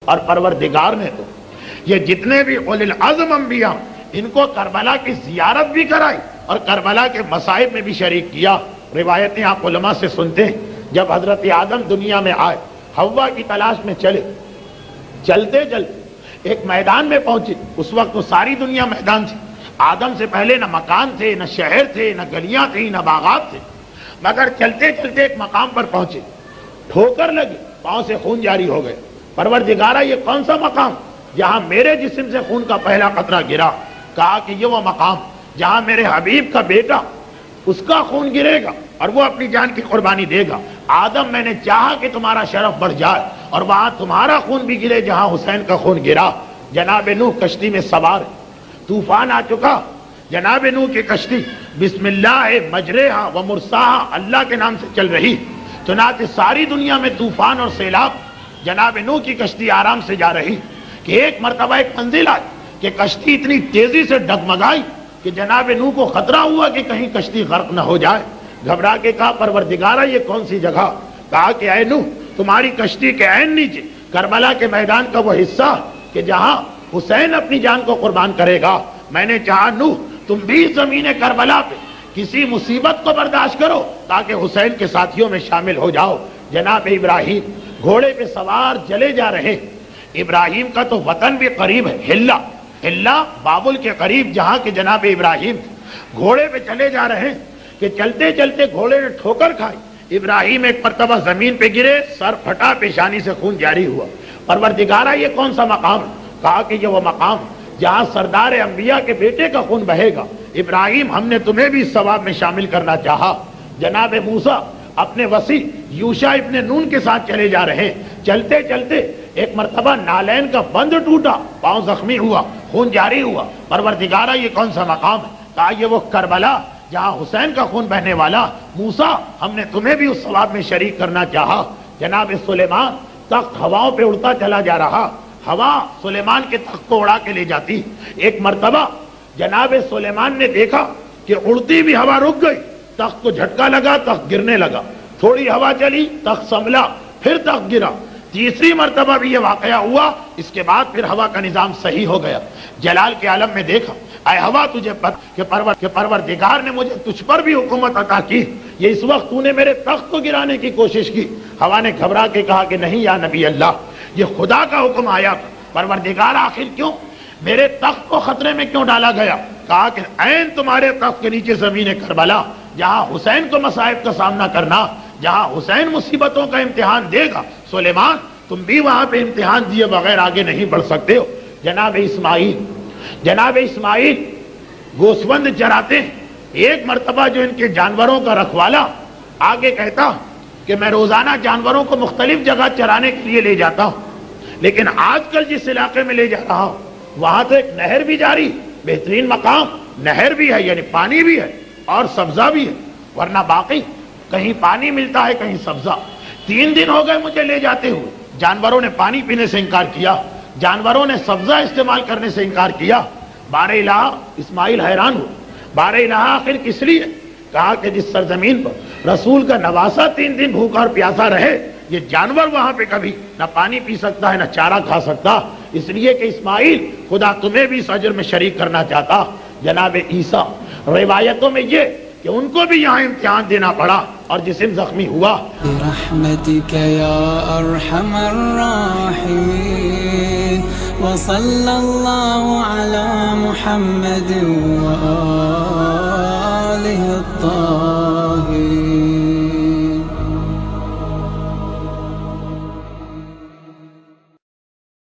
اور پروردگار نے تو یہ جتنے بھی اولی العزم انبیاء ان کو کربلا کی زیارت بھی کرائی اور کربلا کے مصائب میں بھی شریک کیا۔ روایتیں آپ علماء سے سنتے ہیں، جب حضرت آدم دنیا میں آئے، حوا کی تلاش میں چلتے ایک میدان میں پہنچے۔ اس وقت تو ساری دنیا میدان تھی، آدم سے پہلے نہ مکان تھے، نہ شہر تھے، نہ گلیاں تھیں، نہ باغات تھے، مگر چلتے ایک مقام پر پہنچے، ٹھوکر لگی، پاؤں سے خون جاری ہو گئے۔ پروردگارہ یہ کون سا مقام جہاں میرے جسم سے خون کا پہلا قطرہ گرا؟ کہا کہ یہ وہ مقام جہاں میرے حبیب کا بیٹا، اس کا خون گرے گا اور وہ اپنی جان کی قربانی دے گا۔ آدم میں نے چاہا کہ تمہارا شرف بڑھ جائے اور وہاں تمہارا خون بھی گرے جہاں حسین کا خون گرا۔ جناب نوح کشتی میں سوار، طوفان آ چکا، جناب نوح کی کشتی بسم اللہ مجریہا و مرساہا، اللہ کے نام سے چل رہی، چنانچہ ساری دنیا میں طوفان اور سیلاب، جناب نوح کی کشتی آرام سے جا رہی کہ ایک مرتبہ ایک منزل آئی کہ کشتی اتنی تیزی سے ڈگمگائی کہ جناب نوح کو خطرہ ہوا کہ کہیں کشتی غرق نہ ہو جائے۔ گھبرا کے کہا پروردگارہ یہ کون سی جگہ؟ کہا کہ اے نوح تمہاری کشتی کے عین نیچے کربلا کے میدان کا وہ حصہ کہ جہاں حسین اپنی جان کو قربان کرے گا۔ میں نے چاہا نوح تم بھی زمین کربلا پہ کسی مصیبت کو برداشت کرو تاکہ حسین کے ساتھیوں میں شامل ہو جاؤ۔ جناب ابراہیم گھوڑے پہ سوار چلے جا رہے، ابراہیم کا تو وطن بھی قریب ہے، ہلا بابل کے قریب جہاں کے جناب ابراہیم گھوڑے پہ چلے جا رہے کہ چلتے گھوڑے نے ٹھوکر کھائی، ابراہیم ایک مرتبہ زمین پہ گرے، سر پھٹا، پیشانی سے خون جاری ہوا۔ پروردگارہ یہ کون سا مقام؟ کہا کہ یہ وہ مقام جہاں سردار انبیاء کے بیٹے کا خون بہے گا۔ ابراہیم ہم نے تمہیں بھی اس ثواب میں شامل کرنا چاہا۔ جناب موسیٰ اپنے وصی یوشع ابن نون کے ساتھ چلے جا رہے، چلتے ایک مرتبہ نالین کا بند ٹوٹا، پاؤں زخمی ہوا، خون جاری ہوا۔ پروردگارہ یہ کون سا مقام ہے؟ کہا یہ وہ کربلا جہاں حسین کا خون بہنے والا۔ موسیٰ ہم نے تمہیں بھی اس ثواب میں شریک کرنا چاہا۔ جناب سلیمان تخت ہواؤں پہ اڑتا چلا جا رہا، ہوا سلیمان کے تخت کو اڑا کے لے جاتی۔ ایک مرتبہ جناب سلیمان نے دیکھا کہ اڑتی بھی ہوا رک گئی، تخت کو جھٹکا لگا، تخت گرنے لگا، تھوڑی ہوا چلی، تخت سنبھلا، پھر تخت گرا۔ تیسری مرتبہ بھی یہ واقعہ ہوا، اس کے بعد پھر ہوا کا نظام صحیح ہو گیا۔ جلال کے عالم میں دیکھا، اے ہوا تجھے پتہ کہ پروردگار نے مجھے تجھ پر بھی حکومت عطا کی، یہ اس وقت تو نے میرے تخت کو گرانے کی کوشش کی۔ ہوا نے گھبرا کے کہا کہ نہیں یا نبی اللہ، یہ خدا کا حکم آیا تھا۔ پروردگار آخر کیوں میرے تخت کو خطرے میں کیوں ڈالا گیا؟ کہا کہ عین تمہارے تخت کے نیچے زمین کربلا جہاں حسین کو مصائب کا سامنا کرنا، جہاں حسین مصیبتوں کا امتحان دے گا، سلیمان تم بھی وہاں پہ امتحان دیے بغیر آگے نہیں بڑھ سکتے ہو۔ جناب اسماعیل گوسفند چراتے ہیں، ایک مرتبہ جو ان کے جانوروں کا رکھوالا آگے کہتا کہ میں روزانہ جانوروں کو مختلف جگہ چرانے کے لیے لے جاتا ہوں، لیکن آج کل جس علاقے میں لے جا رہا ہوں وہاں تو ایک نہر بھی جاری، بہترین مقام، نہر بھی ہے یعنی پانی بھی ہے اور سبزہ بھی ہے، ورنہ باقی کہیں پانی ملتا ہے کہیں سبزہ۔ 3 دن ہو گئے مجھے لے جاتے ہوئے، جانوروں نے پانی پینے سے انکار کیا، جانوروں نے سبزہ استعمال کرنے سے انکار کیا۔ بار الہ اسماعیل حیران ہو، بار الہ آخر کس لیے؟ کہا کہ جس سرزمین پر رسول کا نواسا 3 دن بھوکا اور پیاسا رہے، یہ جانور وہاں پہ کبھی نہ پانی پی سکتا ہے نہ چارہ کھا سکتا، اس لیے کہ اسماعیل خدا تمہیں بھی اس اجر میں شریک کرنا چاہتا۔ جناب عیسیٰ روایتوں میں یہ کہ ان کو بھی یہاں امتحان دینا پڑا اور جسم زخمی ہوا۔ برحمتک یا ارحم الراحمین وصلی اللہ علی محمد وآلہ الطاہرین۔